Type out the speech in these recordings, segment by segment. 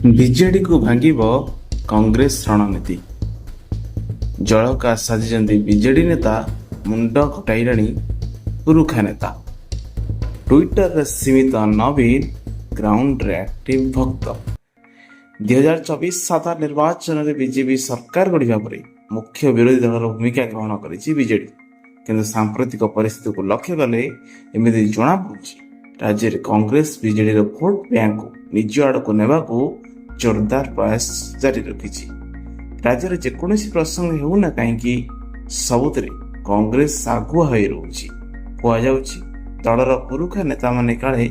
ବିଜେଡିକୁ ଭାଙ୍ଗିବ କଂଗ୍ରେସ ରଣନୀତି। ଜଳକା ସାଜିଛନ୍ତି ବିଜେଡି ନେତା, ମୁଣ୍ଡ କଟାଇଲାଣି ପୁରୁଖା ନେତା। ଟ୍ୱିଟରରେ ସୀମିତ ନବୀନ, ଗ୍ରାଉଣ୍ଡରେ ଆକ୍ଟିଭ ଭକ୍ତ। 2024 ସାଧାରଣ ନିର୍ବାଚନରେ ବିଜେପି ସରକାର ଗଢ଼ିବା ପରେ ମୁଖ୍ୟ ବିରୋଧୀ ଦଳର ଭୂମିକା ଗ୍ରହଣ କରିଛି ବିଜେଡି। କିନ୍ତୁ ସାମ୍ପ୍ରତିକ ପରିସ୍ଥିତିକୁ ଲକ୍ଷ୍ୟ କଲେ ଏମିତି ଜଣାପଡ଼ୁଛି ରାଜ୍ୟରେ କଂଗ୍ରେସ ବିଜେଡିର ଭୋଟ ବ୍ୟାଙ୍କକୁ ନିଜ ଆଡ଼କୁ ନେବାକୁ ଜୋରଦାର ପ୍ରୟାସ ଜାରି ରଖିଛି। ରାଜ୍ୟରେ ଯେକୌଣସି ପ୍ରସଙ୍ଗ ହେଉନା କାହିଁକି ସବୁଥିରେ କଂଗ୍ରେସ ଆଗୁଆ ହୋଇ ରହୁଛି। କୁହାଯାଉଛି ଦଳର ପୁରୁଖା ନେତାମାନେ କାଳେ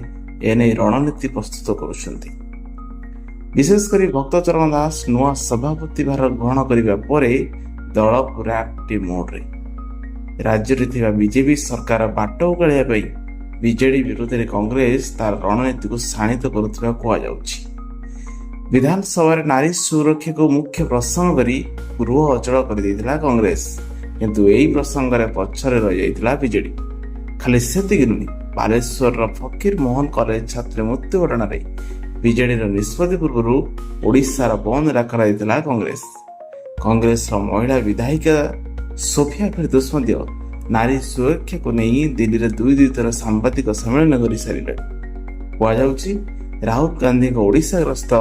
ଏନେଇ ରଣନୀତି ପ୍ରସ୍ତୁତ କରୁଛନ୍ତି। ବିଶେଷ କରି ଭକ୍ତଚରଣ ଦାସ ନୂଆ ସଭାପତି ଭାର ଗ୍ରହଣ କରିବା ପରେ ଦଳ ପୁରା ଆକ୍ଟିଭ ମୋଡରେ। ରାଜ୍ୟରେ ଥିବା ବିଜେପି ସରକାର ବାଟ ଓଗାଳିବା ପାଇଁ ବିଜେଡି ବିରୋଧରେ କଂଗ୍ରେସ ତାର ରଣନୀତିକୁ ଶାଣିତ କରୁଥିବା କୁହାଯାଉଛି। ବିଧାନସଭାରେ ନାରୀ ସୁରକ୍ଷାକୁ ମୁଖ୍ୟ ପ୍ରସଙ୍ଗ କରି ଗୃହ ଅଚଳ କରିଦେଇଥିଲା କଂଗ୍ରେସ, କିନ୍ତୁ ଏହି ପ୍ରସଙ୍ଗରେ ପଛରେ ରହିଯାଇଥିଲା ବିଜେଡି। ଖାଲି ସେତିକି ନୁହେଁ, ବାଲେଶ୍ୱରର ଫକୀର ମୋହନ କଲେଜ ଛାତ୍ରୀ ମୃତ୍ୟୁ ଘଟଣାରେ ବିଜେଡିର ନିଷ୍ପତ୍ତି ପୂର୍ବରୁ ଓଡ଼ିଶାର ବନ୍ଦ ଡାକରା ଦେଇଥିଲା କଂଗ୍ରେସ। କଂଗ୍ରେସର ମହିଳା ବିଧାୟିକା ସୋଫିଆ ଫିରଦୋଷ ମଧ୍ୟ ନାରୀ ସୁରକ୍ଷାକୁ ନେଇ ଦିଲ୍ଲୀରେ ଦୁଇ ଥର ସାମ୍ବାଦିକ ସମ୍ମିଳନୀ କରିସାରିଲେଣି। କୁହାଯାଉଛି ରାହୁଲ ଗାନ୍ଧୀଙ୍କ ଓଡ଼ିଶା ଗସ୍ତ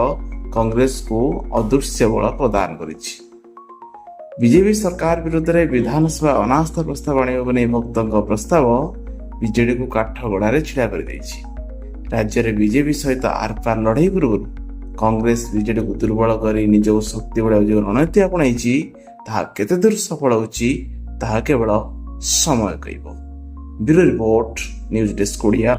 କଂଗ୍ରେସକୁ ଅଦୃଶ୍ୟ ବଳ ପ୍ରଦାନ କରିଛି। ବିଜେପି ସରକାର ବିରୋଧରେ ବିଧାନସଭା ଅନାସ୍ଥା ପ୍ରସ୍ତାବ ଆଣିବାକୁ ନେଇ ଭକ୍ତଙ୍କ ପ୍ରସ୍ତାବ ବିଜେଡିକୁ କାଠଗଡ଼ାରେ ଛିଡ଼ା କରିଦେଇଛି। ରାଜ୍ୟରେ ବିଜେପି ସହିତ ଆରପାର ଲଢ଼େଇ ପୂର୍ବରୁ କଂଗ୍ରେସ ବିଜେଡିକୁ ଦୁର୍ବଳ କରି ନିଜକୁ ଶକ୍ତି ବଢ଼ାଇବା ଯେଉଁ ରଣନୀତି ଆପଣେଇଛି ତାହା କେତେ ଦୂର ସଫଳ ହେଉଛି ତାହା କେବଳ ସମୟ କହିବ। Bureau report, news desk Odia.